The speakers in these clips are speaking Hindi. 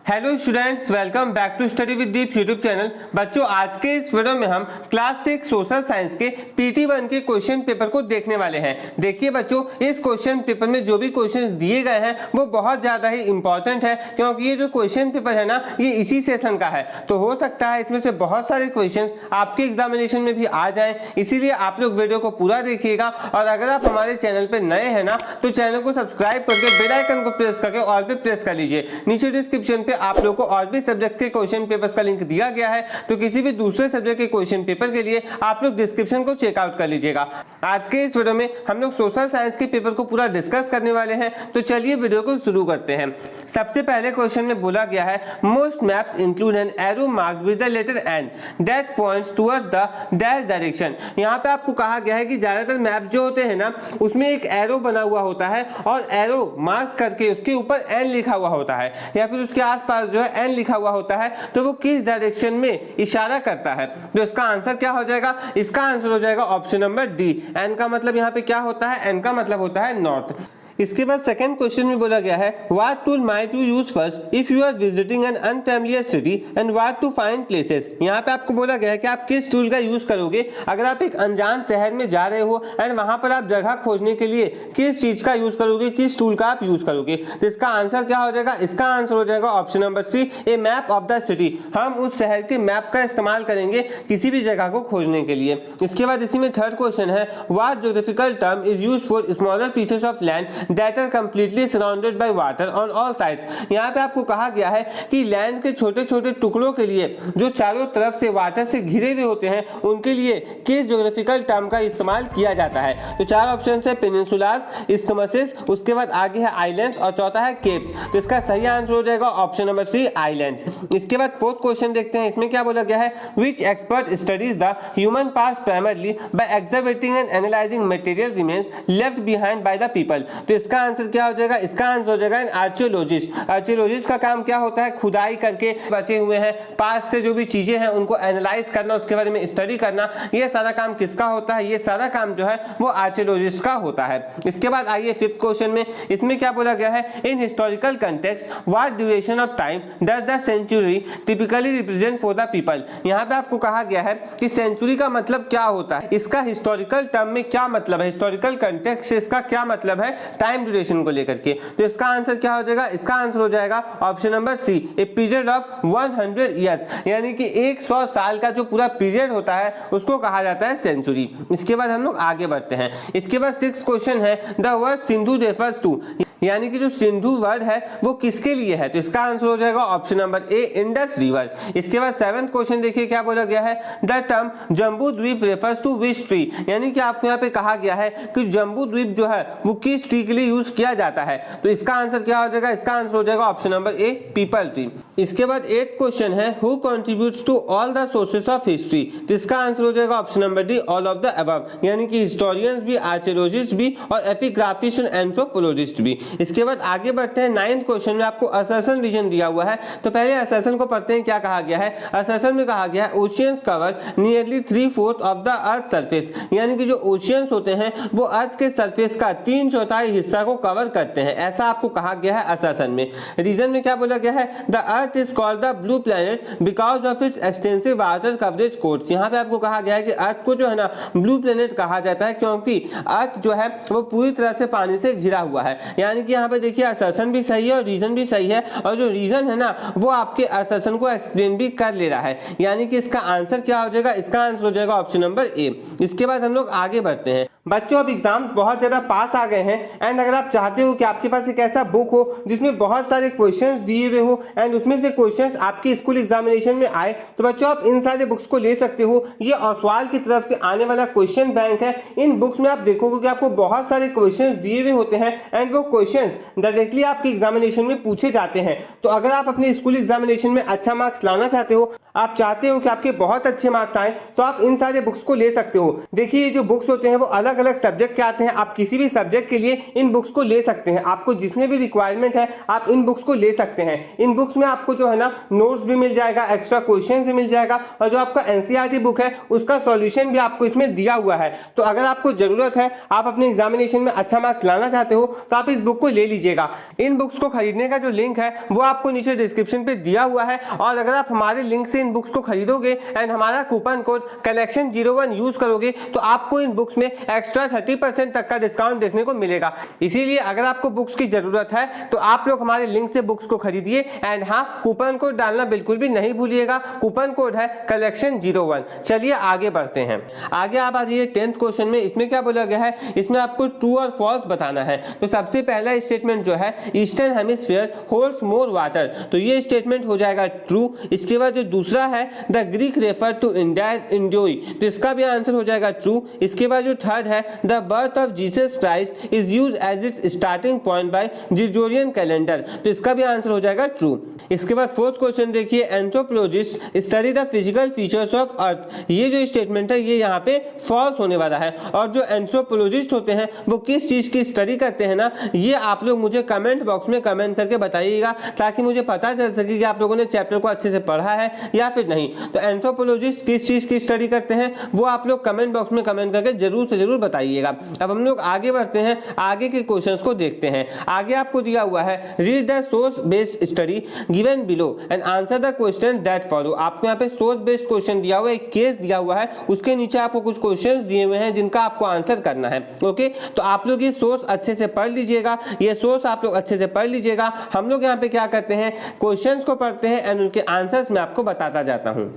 Hello students, welcome back to study with Deep YouTube channel. बच्चों, आज के इस वीडियो में हम क्लास 6 सोशल साइंस के PT1 के क्वेश्चन पेपर को देखने वाले हैं। देखिए बच्चों, इस क्वेश्चन पेपर में जो भी क्वेश्चंस दिए गए हैं वो बहुत ज़्यादा ही इंपॉर्टेंट है, क्योंकि ये जो क्वेश्चन पेपर है ना, ये इसी सेशन का है। तो हो सकता है इसमें से बहुत सारे क्वेश्चन आपके एग्जामिनेशन में भी आ जाए, इसीलिए आप लोग वीडियो को पूरा देखिएगा। और अगर आप हमारे चैनल पर नए हैं ना, तो चैनल को सब्सक्राइब करके बेल आइकन को प्रेस करके ऑल पे प्रेस कर लीजिए। नीचे डिस्क्रिप्शन पे आप लोगों को और भी सब्जेक्ट के क्वेश्चन पेपर्स का लिंक दिया गया है, तो किसी भी दूसरे सब्जेक्ट के क्वेश्चन पेपर के लिए आप लोग डिस्क्रिप्शन को चेकआउट कर लीजिएगा। आज के इस वीडियो में हम लोग सोशल साइंस के पेपर को पूरा डिस्कस करने वाले हैं, तो चलिए वीडियो को शुरू करते हैं। सबसे पहले क्वेश्चन में बोला गया है, most maps include an arrow marked with the letter N that points towards the dash direction. यहाँ पे आपको कहा गया है कि ज्यादातर मैप जो होते हैं ना, उसमें एक एरो बना हुआ होता है और एरो मार्क करके उसके ऊपर एन लिखा हुआ होता है, या फिर उसके आसपास जो है एन लिखा हुआ होता है, तो वो किस डायरेक्शन में इशारा करता है। तो इसका आंसर क्या हो जाएगा? इसका आंसर हो जाएगा ऑप्शन नंबर डी। एन का मतलब यहाँ पे क्या होता है? एन का मतलब होता है नॉर्थ। इसके बाद सेकंड क्वेश्चन में बोला गया है, what tool might you use first if you are visiting an unfamiliar city and what to find places. यहाँ पे आपको बोला गया है कि आप किस टूल का यूज करोगे अगर आप एक अनजान शहर में जा रहे हो एंड वहां पर आप जगह खोजने के लिए किस चीज का यूज करोगे, किस टूल का आप यूज करोगे। तो इसका आंसर क्या हो जाएगा? इसका आंसर हो जाएगा option number C, a map of the city. हम उस शहर के मैप का इस्तेमाल करेंगे किसी भी जगह को खोजने के लिए। इसके बाद इसी में थर्ड क्वेश्चन है, what geographical term is used for smaller pieces of land that are completely surrounded by water on all sides। यहाँ पे आपको कहा गया है कि लैंड के छोटे छोटे टुकड़ों के लिए जो चारों तरफ से वाटर से घिरे हुए होते हैं, उनके लिए किस ज्योग्राफिकल टर्म का इस्तेमाल किया जाता है। तो चार ऑप्शन है, पेनिनसुलास, इस्थमसेस, उसके बाद आगे है आइलैंड्स और चौथा है केप्स। तो इसका सही आंसर हो जाएगा ऑप्शन नंबर सी, आइलैंड्स। इसके बाद फोर्थ क्वेश्चन देखते हैं, इसमें क्या बोला गया है, which expert studies the human past primarily by observing and analysing material remains left behind by the people. तो इसका आंसर क्या हो जाएगा? इसका आंसर हो जाएगा आर्कियोलॉजिस्ट। आर्कियोलॉजिस्ट का काम क्या होता है? खुदाई करके बचे हुए हैं पास से जो भी चीजें हैं उनको एनालाइज करना, उसके बारे में स्टडी करना। ये सारा काम किसका होता है? ये सारा काम जो है वो आर्कियोलॉजिस्ट का होता है। इसके बाद आइए फिफ्थ क्वेश्चन में, इसमें क्या बोला गया है, in historical context what duration of time does the century typically represent for the people. यहाँ पे आपको कहा गया है कि सेंचुरी का मतलब क्या होता है, इसका हिस्टोरिकल टर्म में क्या मतलब है, हिस्टोरिकल कंटेक्स्ट से इसका क्या मतलब है टाइम ड्यूरेशन को लेकर के। तो इसका आंसर क्या हो जाएगा? इसका आंसर हो जाएगा option number C, a period of 100 years, यानी कि 100 साल का जो पूरा पीरियड होता है उसको कहा जाता है सेंचुरी। इसके बाद हम लोग आगे बढ़ते हैं। इसके बाद सिक्स क्वेश्चन है, the word Sindhu refers to, यानी कि जो सिंधु वर्ड है वो किसके लिए है। तो इसका आंसर हो जाएगा ऑप्शन नंबर ए, इंडस रिवर। इसके बाद सेवेंथ क्वेश्चन देखिए क्या बोला गया है, द टर्म जम्बू द्वीप रेफर्स टू विच ट्री, यानी कि आपको यहाँ पे कहा गया है कि जम्बू द्वीप जो है वो किस ट्री के लिए यूज किया जाता है। तो इसका आंसर क्या हो जाएगा? इसका आंसर हो जाएगा option number A, peepal tree. इसके बाद एथ क्वेश्चन है, who contributes to all the sources of history. तो इसका आंसर हो जाएगा option number D, all of the above, यानी कि हिस्टोरियंस भी, आर्कियोलॉजिस्ट भी और एपिग्राफिस्ट एंड एंथ्रोपोलॉजिस्ट भी। इसके बाद आगे बढ़ते हैं। नाइन्थ क्वेश्चन में आपको असर्शन रीजन दिया हुआ है, तो पहले असर्शन को पढ़ते हैं। क्या कहा गया है? असर्शन में कहा गया है, oceans cover nearly 3/4 of the earth surface, यानी कि जो ओशियंस होते हैं वो अर्थ के सरफेस का 3/4 हिस्सा को कवर करते हैं, ऐसा आपको कहा गया है असर्शन में। रीजन में क्या बोला गया है, the earth is called the blue planet because of its extensive water coverage quotes. यहाँ पे आपको कहा गया है कि अर्थ को जो है ना ब्लू प्लैनेट कहा जाता है, क्योंकि अर्थ जो है वो पूरी तरह से पानी से घिरा हुआ है। यानी कि यहाँ पे देखिए असर्शन भी सही है और रीजन भी सही है, और जो रीजन है ना वो आपके असर्शन को एक्सप्लेन भी कर ले रहा है, यानी कि इसका आंसर क्या हो जाएगा? इसका आंसर हो जाएगा ऑप्शन नंबर ए। इसके बाद हम लोग आगे बढ़ते हैं। बच्चों, अब एग्जाम्स बहुत ज्यादा पास आ गए हैं एंड अगर आप चाहते हो कि आपके पास एक ऐसा बुक हो जिसमें बहुत सारे क्वेश्चंस दिए हुए हो एंड उसमें से क्वेश्चंस आपके स्कूल एग्जामिनेशन में आए, तो बच्चों आप इन सारे बुक्स को ले सकते हो। ये ओसवाल की तरफ से आने वाला क्वेश्चन बैंक है। इन बुक्स में आप देखोगे कि आपको बहुत सारे क्वेश्चंस दिए हुए होते हैं एंड वो क्वेश्चंस डायरेक्टली आपके एग्जामिनेशन में पूछे जाते हैं। तो अगर आप अपने स्कूल एग्जामिनेशन में अच्छा मार्क्स लाना चाहते हो, आप चाहते हो कि आपके बहुत अच्छे मार्क्स आए तो आप इन सारे बुक्स को ले सकते हो। देखिए ये जो बुक्स होते हैं वो अलग अलग सब्जेक्ट के आते हैं, आप किसी भी सब्जेक्ट के लिए इन बुक्स को ले सकते हैं। आपको जिसमें भी रिक्वायरमेंट है आप इन बुक्स को ले सकते हैं। इन बुक्स में आपको जो है ना नोट्स भी मिल जाएगा, एक्स्ट्रा क्वेश्चन भी मिल जाएगा और जो आपका एनसीईआरटी बुक है उसका सॉल्यूशन भी आपको इसमें दिया हुआ है। तो अगर आपको जरूरत है, आप अपने एग्जामिनेशन में अच्छा मार्क्स लाना चाहते हो तो आप इस बुक को ले लीजिएगा। इन बुक्स को खरीदने का जो लिंक है वो आपको नीचे डिस्क्रिप्शन पे दिया हुआ है और अगर आप हमारे लिंक से इन बुक्स को खरीदोगे एंड हमारा कूपन कोड कलेक्शन01 यूज करोगे तो आपको इन बुक्स में एक्स्ट्रा 30% तक का डिस्काउंट देखने को मिलेगा। इसीलिए अगर आपको बुक्स की जरूरत है तो आप लोग हमारे लिंक से बुक्स को खरीदिए एंड हाँ, कूपन कोड डालना बिल्कुल भी नहीं भूलिएगा। कूपन कोड है कलेक्शन01। चलिए आगे बढ़ते हैं। आगे आप आ जाइए 10th क्वेश्चन में। इसमें क्या बोला गया है, इसमें आपको ट्रू और फॉल्स बताना है। तो सबसे पहला स्टेटमेंट जो है eastern hemisphere holds more water, तो ये स्टेटमेंट हो जाएगा ट्रू। इसके बाद जो दूसरा है the Greek refer to India as Indioi, तो इसका भी आंसर हो जाएगा ट्रू। इसके बाद जो थर्ड है the birth of Jesus Christ is used as its starting point by Gregorian calendar, तो इसका भी आंसर हो जाएगा ट्रू। इसके बाद फोर्थ क्वेश्चन देखिए anthropologist study the physical features of earth, ये जो स्टेटमेंट है ये यहाँ पे फॉल्स होने वाला है। और जो एंथ्रोपोलॉजिस्ट होते हैं वो किस चीज की स्टडी करते हैं ना, ये आप लोग मुझे कमेंट बॉक्स में कमेंट करके बताइएगा ताकि मुझे पता चल सके कि आप लोगों ने चैप्टर को अच्छे से पढ़ा है या फिर नहीं। तो एंथ्रोपोलॉजिस्ट किस चीज की स्टडी करते हैं वो आप लोग कमेंट बॉक्स में कमेंट करके जरूर से जरूर बताइएगा। अब हम लोग आगे बढ़ते हैं, आगे के क्वेश्चंस को देखते हैं। आगे आपको दिया हुआ है read the source based study given below and answer the question that follow. आपको यहाँ पे सोर्स बेस्ड क्वेश्चन दिया हुआ है, एक केस दिया हुआ है, उसके नीचे आपको कुछ क्वेश्चंस दिए हुए हैं जिनका आपको आंसर करना है। ओके, तो आप लोग ये सोर्स अच्छे से पढ़ लीजिएगा, ये सोर्स आप लोग अच्छे से पढ़ लीजिएगा। हम लोग यहाँ पे क्या करते हैं, क्वेश्चंस को पढ़ते हैं एंड उनके आंसर्स मैं आपको बताता जाता हूँ।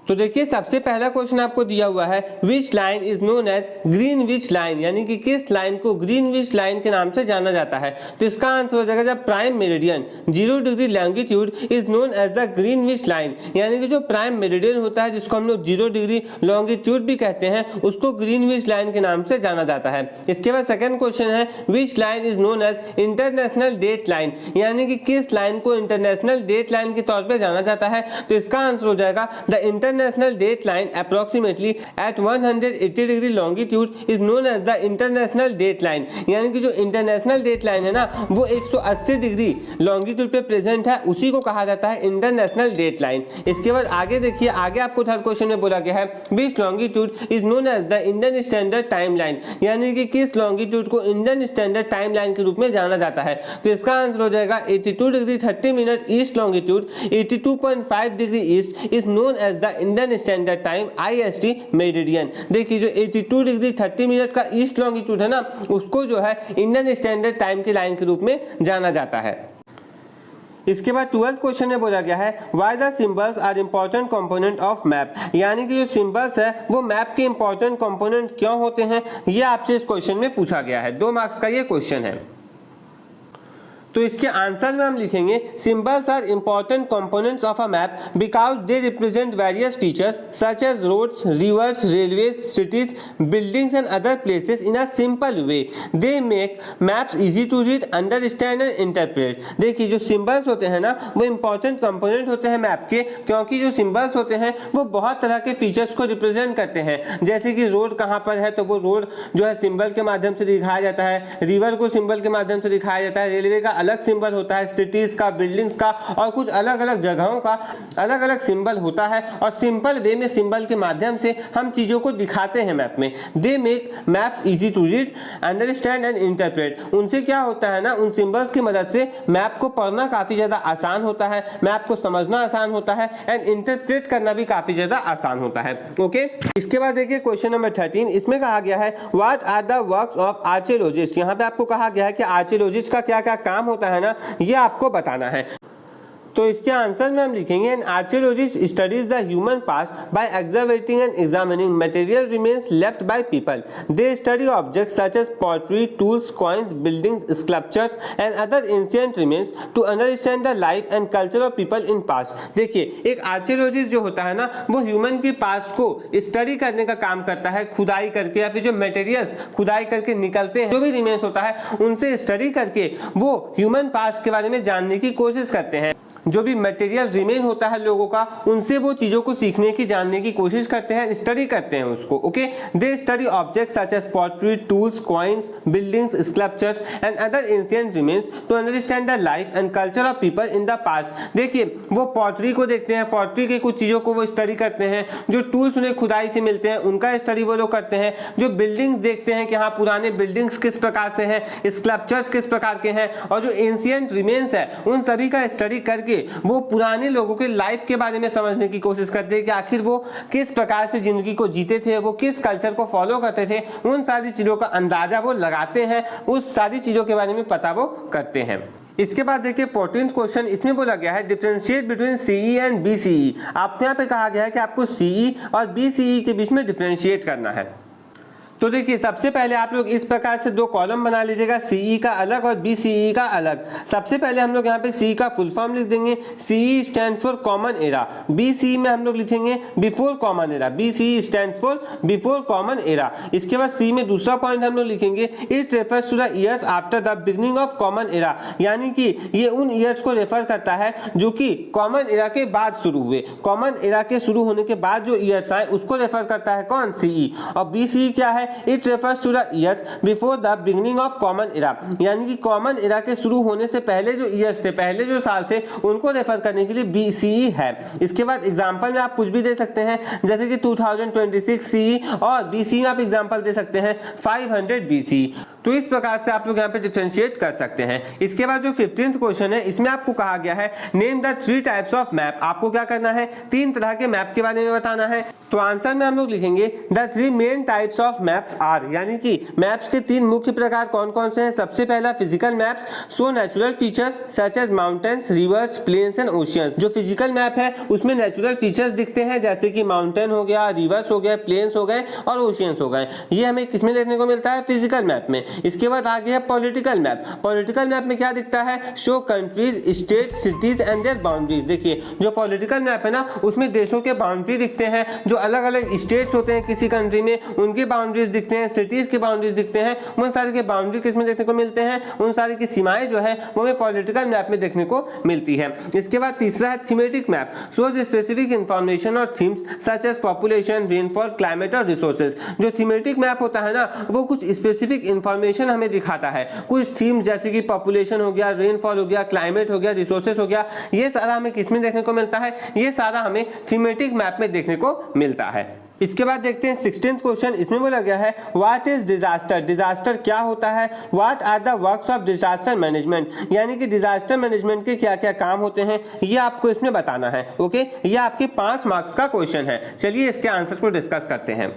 तो देखिए सबसे पहला क्वेश्चन आपको दिया हुआ है which line is known as Greenwich line, यानी कि किस लाइन को ग्रीनविच लाइन के नाम से जाना जाता है। तो इसका आंसर हो जाएगा जब prime meridian 0 degree longitude is known as the Greenwich line, यानी कि जो प्राइम मेरिडियन होता है जिसको हम लोग 0 डिग्री लॉन्गिट्यूड भी कहते हैं उसको ग्रीनविच लाइन के नाम से जाना जाता है। इसके बाद सेकंड क्वेश्चन है which line is known as international date line, यानी कि किस लाइन को इंटरनेशनल डेट लाइन के तौर पर जाना जाता है। तो इसका आंसर हो जाएगा the international date line approximately at 180 degree longitude is known as the international date line, यानी कि जो इंटरनेशनल डेट लाइन है ना वो 180 डिग्री लॉन्गिट्यूड पे प्रेजेंट है, उसी को कहा जाता है इंटरनेशनल डेट लाइन। इसके बाद आगे देखिए, आगे आपको थर्ड क्वेश्चन में बोला गया है which longitude is known as the Indian standard time line, यानी कि किस लॉन्गिट्यूड को इंडियन स्टैंडर्ड टाइम लाइन के रूप में जाना जाता है। तो इसका आंसर हो जाएगा 82 degree 30 minute east longitude 82.5 degree east is known as the Indian standard time IST meridian. देखिए जो 82 डिग्री 30 मिनट का ईस्ट लॉन्गिट्यूड है ना उसको जो है इंडियन स्टैंडर्ड टाइम की लाइन के रूप में जाना जाता है। इसके बाद 12th क्वेश्चन में बोला गया है why the symbols are important component of map, यानी कि जो सिंबल्स है वो मैप के इंपॉर्टेंट कंपोनेंट क्यों होते हैं, ये आपसे इस क्वेश्चन में पूछा गया है। 2 मार्क्स का ये क्वेश्चन है। तो इसके आंसर में हम लिखेंगे symbols are important components of a map because they represent various features such as roads, rivers, railways, cities, buildings and other places in a simple way. They make maps easy to read, understand and interpret. देखिए जो सिंबल्स होते हैं ना वो इंपॉर्टेंट कंपोनेंट होते हैं मैप के, क्योंकि जो सिंबल्स होते हैं वो बहुत तरह के फीचर्स को रिप्रेजेंट करते हैं। जैसे कि रोड कहाँ पर है तो वो रोड जो है सिंबल के माध्यम से दिखाया जाता है, रिवर को सिंबल के माध्यम से दिखाया जाता है, रेलवे का अलग सिंबल होता है, सिटीज का, बिल्डिंग्स का और कुछ अलग अलग जगहों का अलग अलग सिंबल होता है और सिंपल वे में सिंबल के माध्यम से हम चीजों को दिखाते हैं मैप में। They make maps easy to read, understand and interpret. उनसे क्या होता है ना, उन सिंबल्स की मदद से मैप को पढ़ना काफी ज्यादा आसान होता है, मैप को समझना आसान होता है एंड इंटरप्रेट करना भी काफी ज्यादा आसान होता है। ओके, इसके बाद देखिए क्वेश्चन नंबर 13, इसमें कहा गया है what are the works of archaeologist. यहाँ पे आपको कहा गया है कि आर्कियोलॉजिस्ट का क्या क्या काम होता है ना, ये आपको बताना है। तो इसके आंसर में हम लिखेंगे an archaeologist studies the human past by observing and examining material remains left by people. They study objects such as pottery, tools, coins, buildings, sculptures and other ancient remains to understand the life and culture of people in past. देखिए एक आर्कियोलॉजिस्ट जो होता है ना वो ह्यूमन की पास्ट को स्टडी करने का काम करता है, खुदाई करके या फिर जो मटेरियल्स खुदाई करके निकलते हैं, जो भी रिमेन्स होता है उनसे स्टडी करके वो ह्यूमन पास्ट के बारे में जानने की कोशिश करते हैं। जो भी मटेरियल रिमेन होता है लोगों का, उनसे वो चीजों को सीखने की, जानने की कोशिश करते हैं, स्टडी करते हैं उसको। Okay, they study objects such as pottery, tools, coins, buildings, sculptures and other ancient remains to understand the life and culture of people in the past. देखिए, वो पॉटरी को देखते हैं, पॉटरी की कुछ चीजों को वो स्टडी करते हैं, जो टूल्स उन्हें खुदाई से मिलते हैं उनका स्टडी वो लोग करते हैं, जो बिल्डिंग्स देखते हैं कि हाँ पुराने बिल्डिंग्स किस प्रकार से हैं, स्कल्पचर्स किस प्रकार के हैं, और जो एंशिएंट रिमेन्स है उन सभी का स्टडी करके वो पुराने लोगों के लाइफ के बारे में समझने की कोशिश करते हैं कि आखिर वो किस प्रकार से जिंदगी को जीते थे, वो किस कल्चर को फॉलो करते थे, उन सारी चीजों का अंदाजा वो लगाते हैं, उस सारी चीजों के बारे में पता वो करते हैं। इसके बाद देखिए 14th क्वेश्चन, इसमें बोला गया है differentiate between CE and BCE. आपको यहाँ पे कहा गया है कि आपको सीई और बीसीई के बीच में डिफरेंशिएट करना है। तो देखिए, सबसे पहले आप लोग इस प्रकार से दो कॉलम बना लीजिएगा, सीई का अलग और बीसीई का अलग। सबसे पहले हम लोग यहाँ पे सी का फुल फॉर्म लिख देंगे, CE stand for common era. BCE में हम लोग लिखेंगे before common era, BCE stand for before common era. इसके बाद सी में दूसरा पॉइंट हम लोग लिखेंगे, it refers to the years after the beginning of common era, यानी कि ये उन ईयर्स को रेफर करता है जो कि कॉमन एरा के बाद शुरू हुए। कॉमन एरा के शुरू होने के बाद जो ईयर्स आए उसको रेफर करता है कौन, सीई। और बीसीई क्या है, it refers to the years before the beginning of common era, यानी कि कॉमन एरा के शुरू होने से पहले जो ईयर्स थे, पहले जो साल थे, उनको रेफर करने के लिए बीसीई है। इसके बाद एग्जांपल में आप कुछ भी दे सकते हैं, जैसे कि 2026 सीई, और बीसीई में आप एग्जांपल दे सकते हैं 500 बीसी। तो इस प्रकार से आप लोग यहाँ पे डिफरेंशिएट कर सकते हैं। इसके बाद जो 15th क्वेश्चन है, इसमें आपको कहा गया है name the 3 types of map. आपको क्या करना है, 3 तरह के मैप के बारे में बताना है। तो आंसर में हम लोग लिखेंगे the 3 main types of maps are, यानी कि मैप्स के 3 मुख्य प्रकार कौन कौन से हैं। सबसे पहला physical maps show natural features such as mountains, rivers, plains and oceans. जो फिजिकल मैप है उसमें नेचुरल फीचर्स दिखते हैं, जैसे कि माउंटेन हो गया, रिवर्स हो गए, प्लेन्स हो गए और ओशियंस हो गए। ये हमें किसमें देखने को मिलता है, फिजिकल मैप में। इसके बाद आगे है पॉलिटिकल मैप। पॉलिटिकल मैप में क्या दिखता है, show countries, state, cities and their boundaries. देखिए, जो पॉलिटिकल मैप है ना, उसमें देशों के बाउंड्री दिखते हैं, जो अलग अलग स्टेट्स होते हैं किसी कंट्री में उनके बाउंड्रीज दिखते हैं, सिटीज के बाउंड्रीज दिखते हैं। उन सारे के बाउंड्री किसमें देखने को मिलते हैं, उन सारी की सीमाएं जो है वो हमें पॉलिटिकल मैप में देखने को मिलती है। इसके बाद तीसरा है thematic map, shows specific information और themes such as population, rainfall, climate और रिसोर्सेज। जो थीमेटिक मैप होता है ना, वो कुछ स्पेसिफिक इंफॉर्मेशन हमें दिखाता है, कुछ थीम जैसे कि पॉपुलेशन हो गया, रेनफॉल हो गया, क्लाइमेट हो गया, रिसोर्सेज हो गया। ये सारा हमें किसमें देखने को मिलता है, ये सारा हमें थीमेटिक मैप में देखने को मिलता है। इसके बाद देखते हैं 16th क्वेश्चन, इसमें बोला गया है व्हाट इज डिजास्टर। डिजास्टर क्या होता है, what are the works of disaster management, यानी कि डिजास्टर मैनेजमेंट के क्या क्या काम होते हैं, ये आपको इसमें बताना है। ओके, ये आपके 5 मार्क्स का क्वेश्चन है। चलिए इसके आंसर को डिस्कस करते हैं।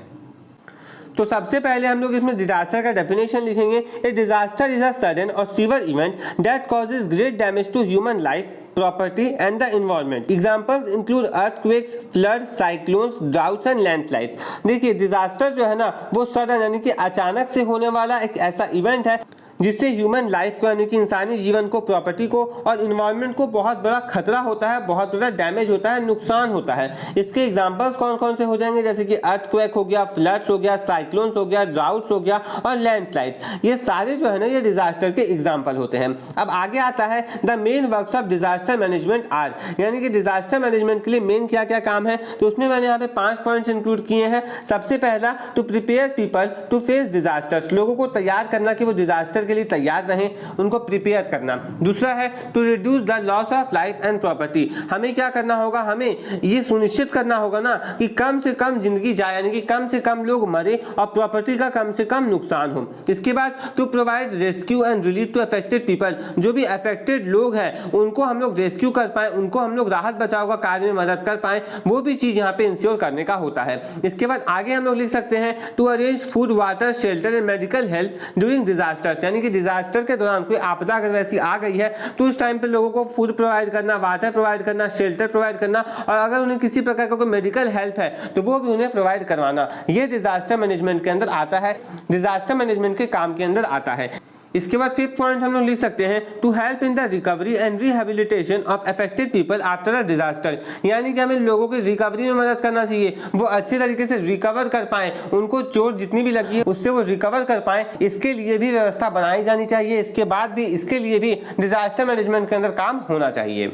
तो सबसे पहले हम लोग इसमें डिजास्टर का डेफिनेशन लिखेंगे। A disaster is a sudden और severe event that causes great damage to human life, property and the environment. Examples include earthquakes, floods, cyclones, droughts and landslides. देखिए, डिजास्टर जो है ना, वो सडन यानी कि अचानक से होने वाला एक ऐसा इवेंट है जिससे ह्यूमन लाइफ को, यानी कि इंसानी जीवन को, प्रॉपर्टी को और इन्वायरमेंट को बहुत बड़ा खतरा होता है, बहुत बड़ा डैमेज होता है, नुकसान होता है। इसके एग्जांपल्स कौन कौन से हो जाएंगे, जैसे कि अर्थक्वेक हो गया, फ्लड्स हो गया, साइक्लोन्स हो गया, ड्राउट्स हो गया और लैंडस्लाइड्स। ये सारे जो है ना, ये डिजास्टर के एग्जाम्पल होते हैं। अब आगे आता है the main works of disaster management are, यानी कि डिजास्टर मैनेजमेंट के लिए मेन क्या क्या काम है। तो उसमें मैंने यहाँ पे 5 पॉइंट्स इंक्लूड किए हैं। सबसे पहला, to prepare people to face disasters, लोगों को तैयार करना कि वो डिजास्टर के लिए तैयार रहें, उनको प्रिपेयर करना। दूसरा है to reduce the loss of life and property, हमें क्या करना होगा, हमें ये सुनिश्चित करना होगा ना कि कम से कम जिंदगी जाए, यानी कि कम से कम लोग मरे और प्रॉपर्टी का कम से कम नुकसान हो। इसके बाद to provide rescue and relief to affected people, जो भी अफेक्टेड लोग हैं उनको हम लोग रेस्क्यू कर पाए, उनको हम लोग राहत बचाव का कार्य में मदद कर पाए, वो भी चीज यहाँ पे इंश्योर करने का होता है। इसके बाद आगे हम लोग लिख सकते हैं to arrange food, water, shelter and medical help during disasters, यानी कि डिजास्टर के दौरान कोई आपदा अगर वैसी आ गई है तो उस टाइम पे लोगों को फूड प्रोवाइड करना, वाटर प्रोवाइड करना, शेल्टर प्रोवाइड करना, और अगर उन्हें किसी प्रकार का कोई मेडिकल हेल्प है तो वो भी उन्हें प्रोवाइड करवाना। ये डिजास्टर मैनेजमेंट के अंदर आता है, डिजास्टर मैनेजमेंट के काम के अंदर आता है। इसके बाद 5th पॉइंट हम लोग लिख सकते हैं to help in the recovery and rehabilitation of affected people after a disaster, यानी कि हमें लोगों की रिकवरी में मदद करना चाहिए, वो अच्छे तरीके से रिकवर कर पाएं, उनको चोट जितनी भी लगी है उससे वो रिकवर कर पाएं, इसके लिए भी व्यवस्था बनाई जानी चाहिए। इसके बाद भी इसके लिए भी डिजास्टर मैनेजमेंट के अंदर काम होना चाहिए।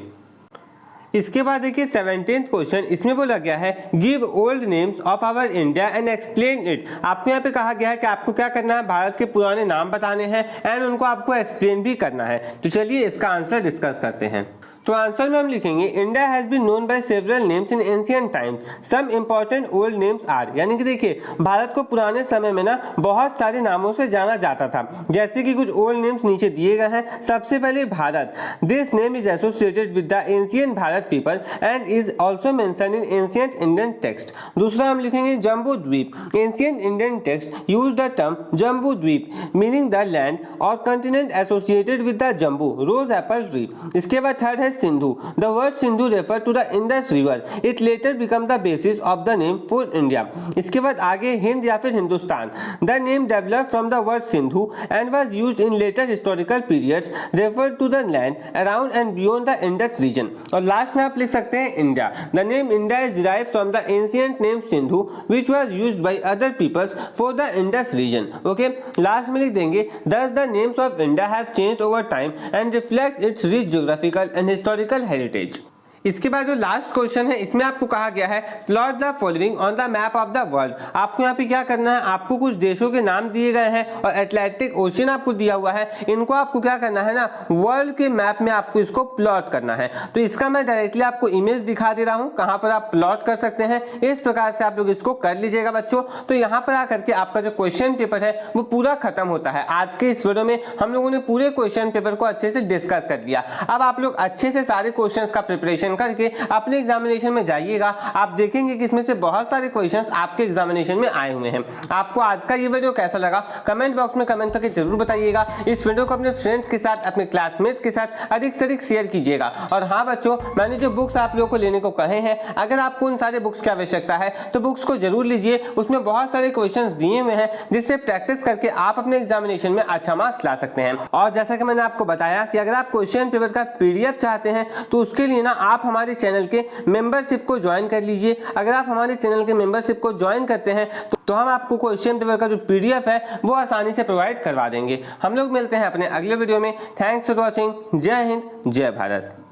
इसके बाद देखिए 17th क्वेश्चन, इसमें बोला गया है give old names of our India and explain it. आपको यहाँ पे कहा गया है कि आपको क्या करना है, भारत के पुराने नाम बताने हैं एंड उनको आपको एक्सप्लेन भी करना है। तो चलिए इसका आंसर डिस्कस करते हैं। तो आंसर में हम लिखेंगे India has been known by several names in ancient times, some important old names are. यानी कि देखिए भारत को पुराने समय में ना बहुत सारे नामों से जाना जाता था, जैसे कि कुछ ओल्ड नेम्स नीचे दिए गए हैं। सबसे पहले Bharat, this name is associated with the ancient Bharat people and is also mentioned in ancient Indian text. दूसरा हम लिखेंगे Jambu Dvipa, ancient Indian text use the term Jambu Dvipa meaning the land और continent associated with the jambu rose apple tree. इसके बाद थर्ड है Sindhu. The word Sindhu refer to the Indus River. It later became the basis of the name for India. इसके बाद आगे हिंद या फिर Hindustan. The name developed from the word Sindhu and was used in later historical periods, referred to the land around and beyond the Indus region. और लास्ट में आप लिख सकते हैं India. The name India is derived from the ancient name Sindhu, which was used by other peoples for the Indus region. Okay, last में लिख देंगे thus the names of India have changed over time and reflect its rich geographical and historical heritage. इसके बाद जो लास्ट क्वेश्चन है, इसमें आपको कहा गया है plot the following on the map of the world. आपको यहाँ पे क्या करना है, आपको कुछ देशों के नाम दिए गए हैं और अटलांटिक ओशियन आपको दिया हुआ है। इनको आपको क्या करना है ना, वर्ल्ड के मैप में आपको इसको प्लॉट करना है। तो इसका मैं डायरेक्टली आपको इमेज दिखा दे रहा हूँ कहाँ पर आप प्लॉट कर सकते हैं। इस प्रकार से आप लोग इसको कर लीजिएगा बच्चों। तो यहाँ पर आकर के आपका जो क्वेश्चन पेपर है वो पूरा खत्म होता है। आज के इस वीडियो में हम लोगों ने पूरे क्वेश्चन पेपर को अच्छे से डिस्कस कर लिया। अब आप लोग अच्छे से सारे क्वेश्चंस का प्रिपरेशन करके अपने एग्जामिनेशन में जाइएगा। आप देखेंगे कि इसमें से बहुत सारे क्वेश्चंस आपके एग्जामिनेशन में आए हुए हैं। आपको आज का ये वीडियो कैसा लगा कमेंट बॉक्स में कमेंट करके जरूर बताइएगा। इस वीडियो को अपने फ्रेंड्स के साथ, अपने क्लासमेट्स के साथ अधिक से अधिक शेयर कीजिएगा। और हाँ बच्चों, मैंने जो बुक्स आप लोगों को लेने को कहे हैं, अगर आपको उन सारे बुक्स की आवश्यकता है तो बुक्स को जरूर लीजिए। उसमें बहुत सारे क्वेश्चंस दिए हुए हैं जिससे प्रैक्टिस करके आप अपने एग्जामिनेशन में अच्छा मार्क्स ला सकते हैं। और जैसा कि मैंने आपको बताया कि अगर आप क्वेश्चन पेपर का पीडीएफ चाहते हैं तो उसके लिए ना आप हमारे चैनल के मेंबरशिप को ज्वाइन कर लीजिए। अगर आप हमारे चैनल के मेंबरशिप को ज्वाइन करते हैं तो हम आपको क्वेश्चन पेपर का जो पीडीएफ है वो आसानी से प्रोवाइड करवा देंगे। हम लोग मिलते हैं अपने अगले वीडियो में। Thanks for watching. जय हिंद, जय भारत।